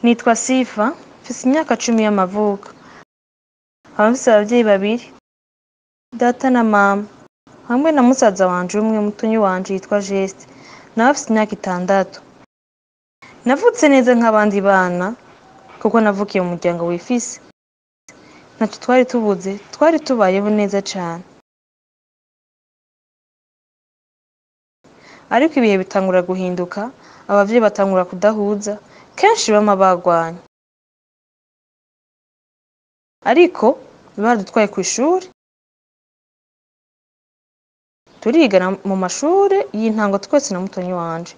Nitwa Sifa, mfise imyaka 10 y'amavuko. Nkaba mfise abavyeyi babiri, data na mama, hamwe na musaza wanje umwe mutonyi wanje yitwa Jeune, nawe afise imyaka 6. Navutse neza nk'abandi bana, kuko navukiye mu muryango wifise. Ntaco twari tubuze, twari tubayeho neza cane. Ariko ibihe bitangura guhinduka, abavyeyi batangura kudahuza, kenshi bama bagwanye. Ariko baradutwaye kw'ishuri, turigana mu mashure y'intango twese na mutonyi wanje.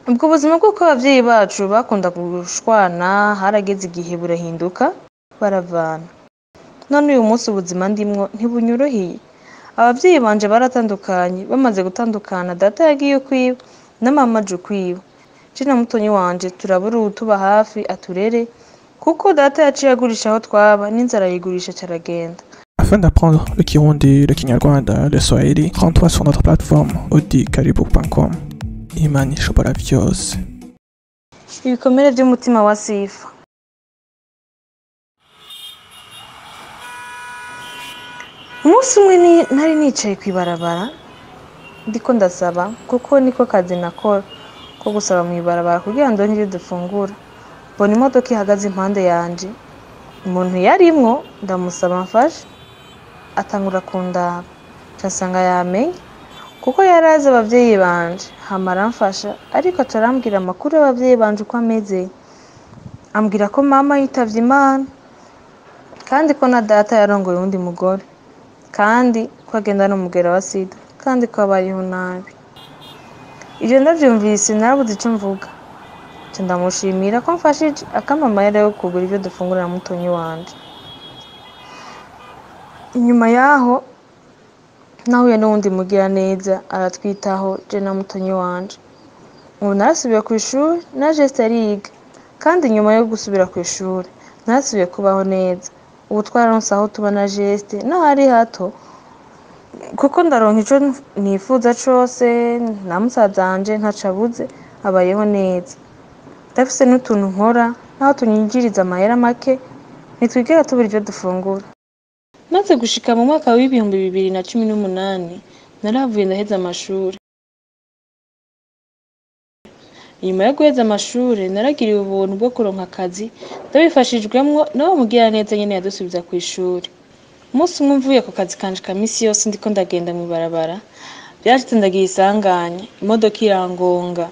Ubwo buzima bw'uko abavyeyi bacu bakunda gushwana, harageze igihe burahinduka, baravana. None uyu munsi ubuzima ndimwo ntibunyoroheye. Abavyeyi banje baratandukanye, bamaze gutandukana data yagiye ukwiwe na mama aje ukwiwe. Je na mutonyi wanje turabura uwutuba hafi aturere, kuko data yaciye agurisha aho twaba n'inzara yigurisha caragenda. Afin d'apprendre le Kirundi, le KINYARWANDA, le swahili, rends-toi sur notre plateforme Hodi-karibu.com. Imani ishobora vyose. Ibikomere vy'umutima wa Sifa. Umunsi umwe nari nicaye kw'ibarabara, ndiko ndasaba, kuko niko kazi nakora, ko gusaba mw'ibarabara kugira ngo ndonke dufungura. Mbona imodoka ihagaze impande yanje, umuntu yarimwo ndamusaba mfashe, atangura kundaba, nsanga yamenye, kuko yarazi abavyeyi banje, hama aramfasha, ariko aca arambwira amakuru y'abavyeyi banje uko ameze. Ambwira ko mama yitavye Imana, kandi ko na data yarongoye uwundi mugore, kandi ko agenda n'umugera wa sida, kandi ko abayeho nabi. Ivyo ndavyumvise narabuze ico mvuga. Nca ndamushimira ko mfashije, akampa amahera yo kugura ivyo dufungura na mutonyi wanje. Inyuma yaho nahuye n'uwundi mugira neza aratwitaho, je na mutonyi wanje. Ubu narasubiye kw'ishuri, na Jeune ariga, kandi nyuma yo gusubira kw'ishuri narasubiye kubaho neza. Ubu twararonse aho tuba na Jeune, naho ari hato, kuko ndaronka ico nifuza cose, na musaza wanje ntaco abuze, abayeho neza. Ndafise n'utuntu nkora, naho tunyinjiriza amahera make, ntitwigera tubura ivyo dufungura. Maze gushika mu mwaka w'ibihumbi 2018, narahavuye ndaheza amashuri. Inyuma yo guheza amashuri, naragiriwe ubuntu bwo kuronka akazi, ndabifashijwemwo n'abo mugira neza nyene yadusubiza kw'ishuri. Umunsi umwe mvuye ku kazi kanje ka misi yose ndiko ndagenda mw'ibarabara, vyashitse ndagira isanganya, imodoka irangonga.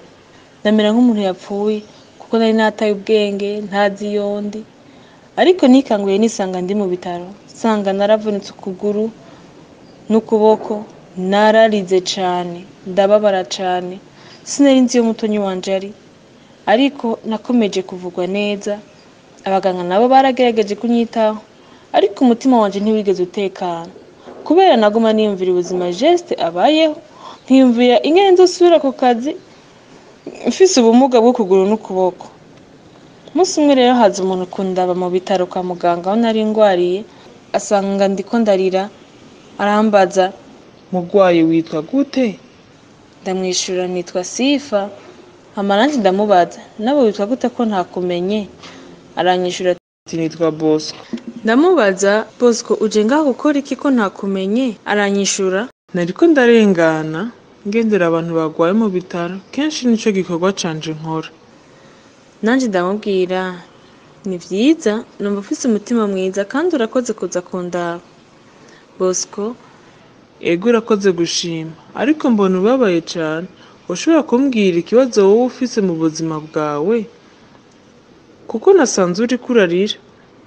Ndamera nk'umuntu yapfuye, kuko nari nataye ubwenge, ntazi iyo ndi. Ariko nikanguye nisanga ndi mu bitaro, nsanga naravunitse ukuguru n'ukuboko, nararize cane, ndababara cane. Sinari nzi iyo mutonyi wanje ari, ariko nakomeje kuvugwa neza. Abaganga nabo baragerageje kunyitaho, ariko umutima wanje ntiwigeze utekana, kubera naguma niyumvira ubuzima Jeune abayeho, nkiyumvira ingene nzosubira ku kazi mfise ubumuga bw'ukuguru n'ukuboko. Umunsi umwe rero haza umuntu kundaba mu bitaro kwa muganga aho nari ngwariye, asanga ndiko ndarira, arambaza, mugwayi witwa gute? Ndamwishura nitwa Sifa. Hama nanje ndamubaza, nawe witwa gute ko ntakumenye? Aranyishura ati nitwa Bosco. Ndamubaza, Bosco uje ngaho gukora iki ko ntakumenye? Aranyishura, nariko ndarengana ngendera abantu bagwaye mu bitaro, kenshi nico gikorwa canje nkora. Nanje ndamubwira, ni vyiza, numva ufise umutima mwiza kandi urakoze kuza kundaba. Bosco, ego urakoze gushima, ariko mbona ubabaye cane. Ushobora kumbwira ikibazo wowe ufise mu buzima bwawe? Kuko nasanze uriko urarira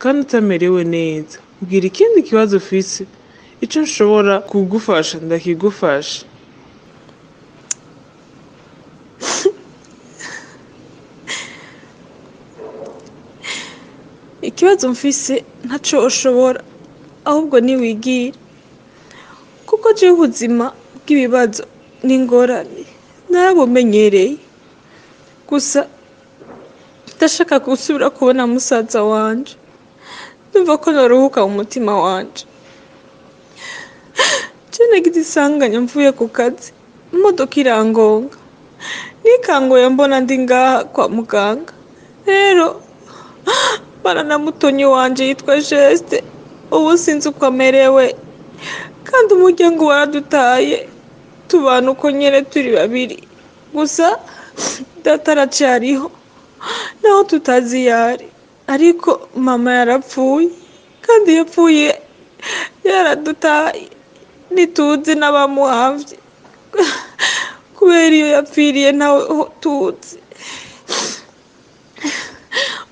kandi utamerewe neza. Mbwira ikindi kibazo ufise, ico nshobora kugufasha ndakigufasha. Ikibazo mfise ntaco ushobora, ahubwo niwigira, kuko je ubuzima bw'ibibazo n'ingorane narabumenyereye. Gusa ndashaka gusubira kubona musaza wanje, ndumva ko naruhuka mu mutima wanje. Je nagize isanganya mvuye ku kazi, imodoka irangonga, nikanguye mbona ndi ngaha kwa muganga, rero baranamutonyi wanje yitwa Geste, ubu sinzi uko amerewe, kandi umuryango waradutaye tubana uko nyene turi babiri gusa. Data aracariho naho tutazi yari, ariko mama yarapfuye, kandi yapfuye yaradutaye ntituzi n'abamuhamvye kubera iyo yapfiriye ntawe tuzi.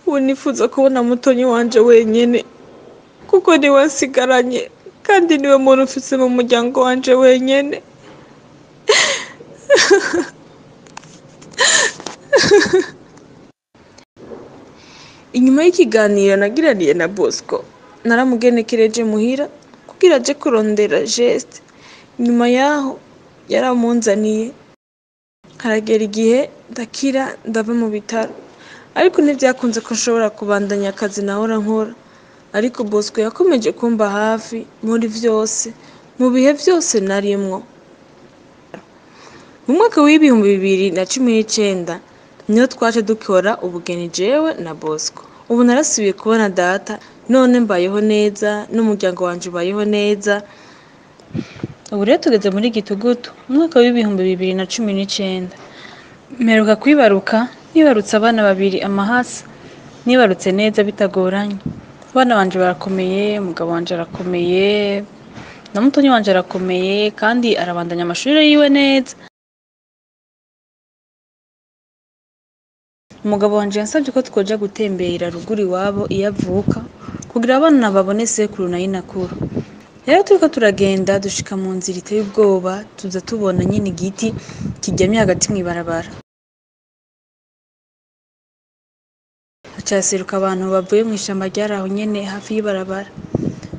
Ubu nifuza kubona mutonyi wanje wenyene kuko niwe nsigaranye, kandi niwe muntu mfise mu muryango wanje wenyene. Inyuma y'ikiganiro nagiraniye na Bosco, naramugenekereje muhira kugira aje kurondera Geste. Nyuma yaho yaramunzaniye, haragera igihe ndakira ndava mu bitaro, ariko ntivyakunze ko nshobora kubandanya akazi nahora nkora. Ariko Bosco yakomeje kumba hafi muri vyose, mu bihe vyose narimwo. Mu mwaka w'ibihumbi 2019 niyo twaje dukora ubugeni jewe na Bosco. Ubu narasubiye kubona data, none mbayeho neza n'umuryango wanje ubayeho neza. Ubu rero tugeze muri Gitugutu, mu mwaka w'ibihumbi 2019. Mperuka kwibaruka, nibarutse abana babiri amahasa, nibarutse neza bitagoranye. Abana banje barakomeye, umugabo wanje arakomeye, na mutonyi wanje arakomeye, kandi arabandanya amashuri yiwe neza. Umugabo wanje yansabye ko twoja gutembera ruguru iwabo iyo avuka kugira abana babone sekuru na inakuru. Rero turiko turagenda dushika mu nzira iteye ubwoba, tuza tubona nyine igiti kiryamye hagati mw'ibarabara. Hacaseruka abantu bavuye mw'ishamba ryaraho nyene hafi y'ibarabara,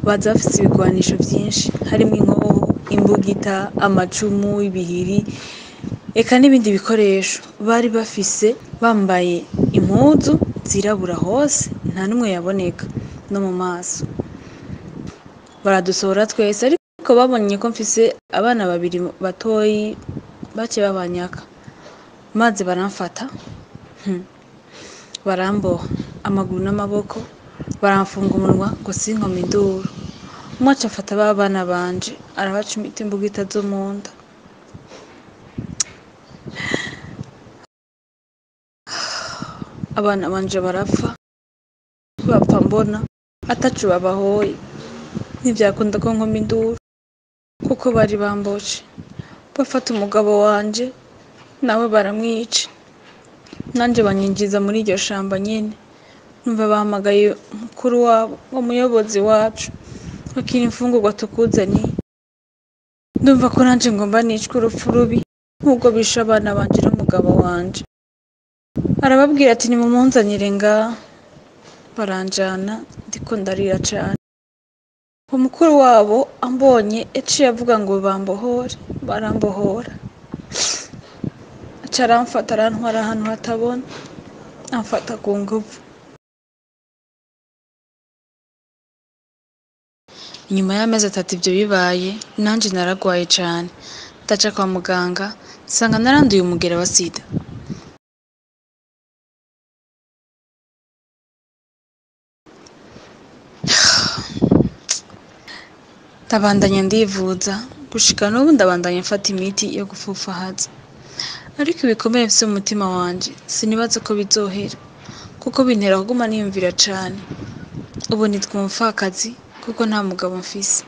baza bafise ibigwanisho vyinshi, harimwo inkoho, imbugita, amacumu, ibihiri, eka n'ibindi bikoresho. Bari bafise bambaye impuzu zirabura hose, nta n'umwe yaboneka no mu maso. Baradusohora twese, ariko babonye ko mfise abana babiri batoyi bace babanyaka, maze baramfata baramboha amaguru n'amaboko, baramfunga umunwa ngo sinkome induru. Umwe aca afata ba bana banje arabacumita imbugita zo mu nda. Abana banje barapfa, bapfa mbona atacu babahoye. Ntivyakunda ko nkoma induru kuko bari bamboshe. Bafata umugabo wanje nawe baramwica, nanje banyinjiza muri iryo shamba nyene. Numva bahamagaye mukuru wabo ngo muyobozi wacu akira imfungurwa tukuzaniye. Ndumva ko nanje ngomba nicwe urupfu rubi nk'ubwo bishe abana banje n'umugabo wanje. Arababwira ati nimumunzanire ngaha. Baranjana ndiko ndarira cane. Umukuru wabo ambonye yaciye avuga ngo bambohore, barambohora. Aca aramfata arantwara ahantu hatabona, amfata ku nguvu. Inyuma y'amezi 3 ivyo bibaye, nanje naragwaye cane. Ndaca kwa muganga, nsanga naranduye umugera wa Sida. Ndabandanya ndivuza, gushika n'ubu ndabandanya mfata imiti yo gufufahaza. Ariko ibikomeye vyo mu mutima wanje sinibaza ko bizohera, kuko bintera kuguma niyumvira cane. Ubu nitwa umupfakazi kuko nta mugabo mfise,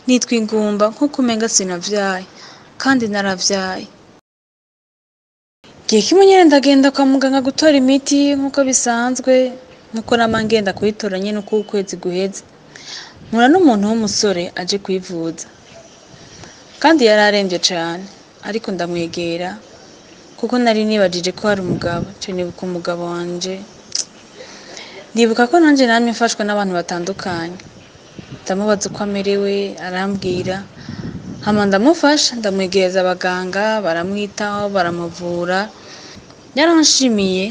nitwa ingumba nkuko umenga sinavyaye, kandi naravyaye. Igihe kimwe nyene ndagenda kwa muganga gutora imiti nkuko bisanzwe, nkuko nama ngenda kuyitora nyene uko ukwezi guheze. Mpura n'umuntu w'umusore aje kwivuza, kandi yararemvye cane, ariko ndamwegera kuko nari nibajije ko hari umugabo. Nibuka umugabo wanje, ndibuka ko nanje namye mfashwa n'abantu batandukanye. Ndamubaza uko amerewe, arambwira, hama ndamufasha, ndamwegereza abaganga, baramwitaho, baramuvura. Yaranshimiye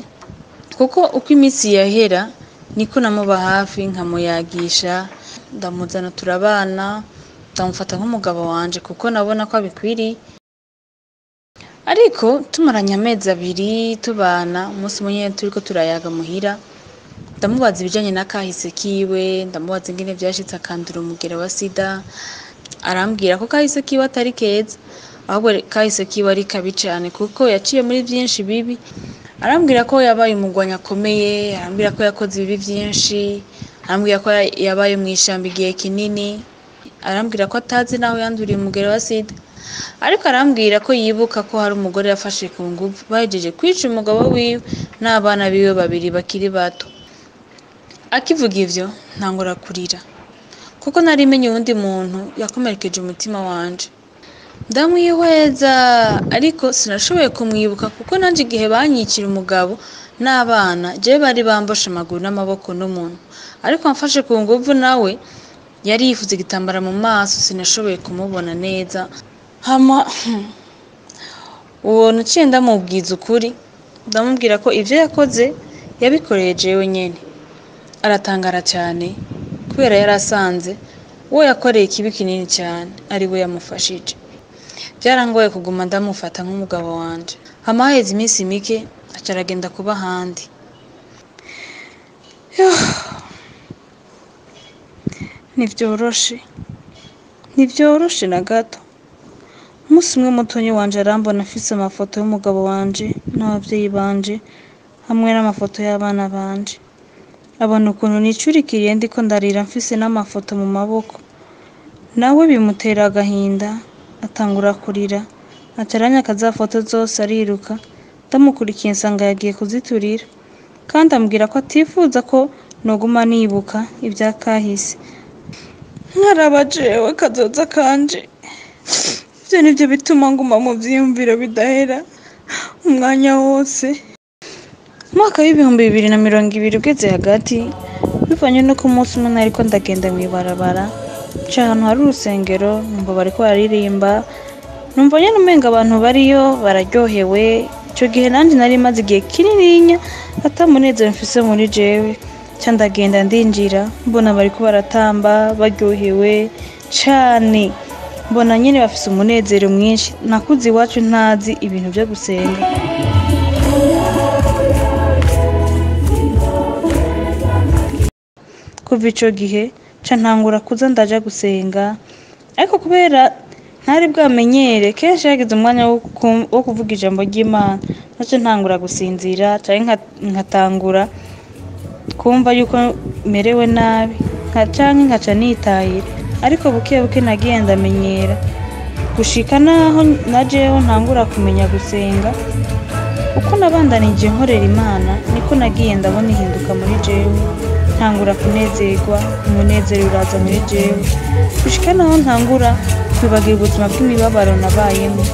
kuko uko iminsi yahera niko namuba hafi nkamuyagisha, ndamuzana turabana, ndamufata nk'umugabo wanje kuko nabona ko abikwiriye. ariko tumaranye amezi 2 tubana, umunsi umwe turiko turayaga muhira, ndamubaza ibijanye na kahise kiwe, ndamubaza ingene vyashitse akandura umugera wa sida, arambwira ko kahise kiwe atari keza, ahubwo kahise kiwe ari kabi cane kuko yaciye muri vyinshi bibi. Arambwira ko yabaye umugwanyi akomeye, arambwira ko yakoze ibibi vyinshi, arambwira ko yabaye mw'ishamba igihe kinini, arambwira ko atazi naho yanduriye umugera wa sida, ariko arambwira ko yibuka ko hari umugore yafashe ku nguvu bahejeje kwica umugabo wiwe n'abana biwe 2 bakiri bato. Akivuga ivyo ntangura kurira kuko nari menye uwundi muntu yakomerekeje umutima wanje. Ndamwihweza ariko sinashoboye kumwibuka kuko nanje igihe banyicira umugabo n'abana je bari bamboshe amaguru n'amaboko n'umuntu, ariko amfashe ku nguvu nawe yari yifuze igitambara mu maso, sinashoboye kumubona neza. Hama uwo naciye ndamubwiza ukuri, ndamubwira ko ivyo yakoze yabikoreye jewe nyene. Aratangara cyane kubera yarasanze uwo yakoreye ikibi kinini cyane ari we yamufashije. Byarangoye kuguma ndamufata nk'umugabo wanje. Hama haheze iminsi mike aca aragenda kuba ahandi. Ntivyoroshe na gato. Umunsi umwe mutonyi wanje arambona afise amafoto y'umugabo wanje n'abavyeyi banje hamwe n'amafoto y'abana banje. Abona ukuntu nicurikiriye ndiko ndarira mfise n'amafoto mu maboko, nawe bimutera agahinda atangura kurira, acaranya za foto zose ariruka. Ndamukurikiye nsanga yagiye kuziturira, kandi ambwira ko atifuza ko noguma nibuka ibya kahise. Nkaraba jewe kazoza kanje, ivyo nivyo bituma nguma mu vyiyumviro bidahera umwanya wose. Mwaka w'ibihumbi 2020 ugeze hagati, bivanye no ku munsi umwe nariko ndagenda mw'ibarabara, nca ahantu hari urusengero, numva bariko bararirimba, numva nyene umenga abantu bariyo bararyohewe. Ico gihe nanje nari maze igihe kinininya atamunezero mfise muri jewe, nca ndagenda ndinjira, mbona bariko baratamba baryohewe cane, mbona nyene bafise umunezero mwinshi. Nakuze iwacu ntazi ibintu vyo gusenga. Kuva ico gihe ca ntangura kuza ndaja gusenga, ariko kubera ntari bwamenyere, kenshi yagize umwanya wo kuvuga ijambo ry'Imana naco ntangura gusinzira canke nkatangura kumva yuko merewe nabi canke nkaca nitahira, ariko buke buke nagiye ndamenyera gushika naho najeho ntangura kumenya gusenga. Uko nabandanije nkorera Imana niko nagiye ndabona ihinduka muri jewe, ntangura kunezerwa, umunezero uraza muri jewe, gushika naho ntangura kwibagira ubuzima bw'imibabaro nabayemo.